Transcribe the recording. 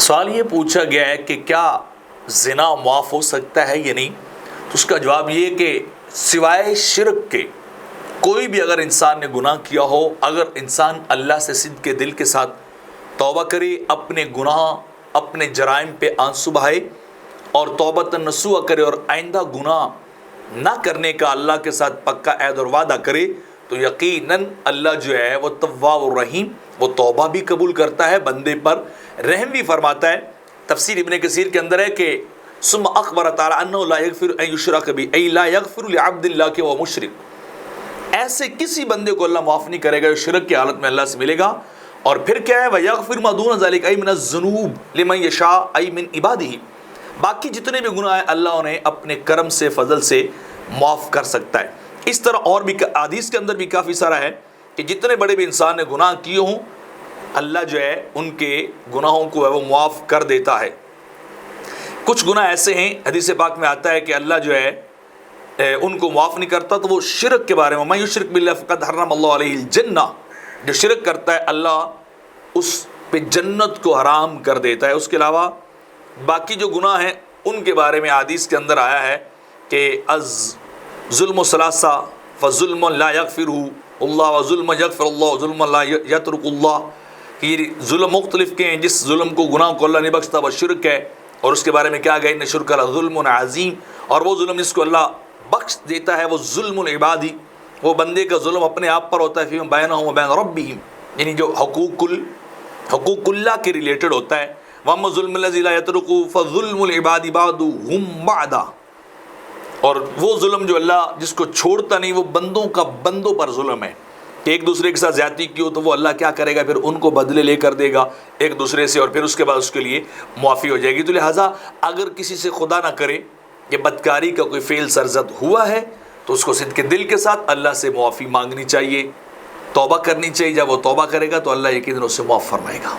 سوال یہ پوچھا گیا ہے کہ کیا زنا معاف ہو سکتا ہے یا نہیں، تو اس کا جواب یہ کہ سوائے شرک کے کوئی بھی اگر انسان نے گناہ کیا ہو، اگر انسان اللہ سے صدق کے دل کے ساتھ توبہ کرے، اپنے گناہ اپنے جرائم پہ آنسو بہائے اور توبۃ نصوح کرے اور آئندہ گناہ نہ کرنے کا اللہ کے ساتھ پکا عہد اور وعدہ کرے، تو یقیناً اللہ جو ہے وہ تواب الرحیم، وہ توبہ بھی قبول کرتا ہے، بندے پر رحم بھی فرماتا ہے۔ تفسیر ابن کثیر کے اندر ہے کہ ثم اخبر تعالی انہ لا یغفر ان یشرک بہ ای لا یغفر لعبد اللہ کہ وہ مشرک، ایسے کسی بندے کو اللہ معاف نہیں کرے گا جو شرک کی حالت میں اللہ سے ملے گا۔ اور پھر کیا ہے وَيَغْفِرُ مَا دُونَ ذَلِكَ أَيْ مِنَ الذُّنُوبِ لِمَنْ يَشَاءُ أَيْ مِنْ عِبَادِهِ، باقی جتنے بھی گناہ ہیں اللہ انہیں اپنے کرم سے فضل سے معاف کر سکتا ہے۔ اس طرح اور بھی حدیث کے اندر بھی کافی سارا ہے کہ جتنے بڑے بھی انسان نے گناہ کیے ہوں اللہ جو ہے ان کے گناہوں کو ہے وہ معاف کر دیتا ہے۔ کچھ گناہ ایسے ہیں حدیث پاک میں آتا ہے کہ اللہ جو ہے ان کو معاف نہیں کرتا، تو وہ شرک کے بارے میں مَن یشرک باللہ فقد حرم اللہ علیہ الجنہ، جو شرک کرتا ہے اللہ اس پہ جنت کو حرام کر دیتا ہے۔ اس کے علاوہ باقی جو گناہ ہیں ان کے بارے میں حدیث کے اندر آیا ہے کہ ظلم ثلاثہ فظلم لا یغفرہ اللہ وظلم یغفر اللہ ظلم لا یترک اللہ، کہ یہ ظلم مختلف کے ہیں، جس ظلم کو گناہ کو اللہ نہیں بخشتا وہ شرک ہے، اور اس کے بارے میں کیا گیا ان شرک ظلم عظیم، اور وہ ظلم جس کو اللہ بخش دیتا ہے وہ ظلم العبادی، وہ بندے کا ظلم اپنے آپ پر ہوتا ہے، فیما بینہم و بین ربہم، یعنی جو حقوق اللہ کے ریلیٹڈ ہوتا ہے۔ وَأَمَّا الظُّلْمُ الَّذِي لَا يَتْرُكُ فَظُلْمُ الْعِبَادِ بَعْضُهُمْ بَعْضًا، اور وہ ظلم جو اللہ جس کو چھوڑتا نہیں وہ بندوں کا بندوں پر ظلم ہے، کہ ایک دوسرے کے ساتھ زیادتی کی ہو تو وہ اللہ کیا کرے گا، پھر ان کو بدلے لے کر دے گا ایک دوسرے سے، اور پھر اس کے بعد اس کے لیے معافی ہو جائے گی۔ تو لہٰذا اگر کسی سے خدا نہ کرے یہ بدکاری کا کوئی فعل سرزد ہوا ہے تو اس کو صدق کے دل کے ساتھ اللہ سے معافی مانگنی چاہیے، توبہ کرنی چاہیے۔ جب وہ توبہ کرے گا تو اللہ یقیناً اسے معاف فرمائے گا۔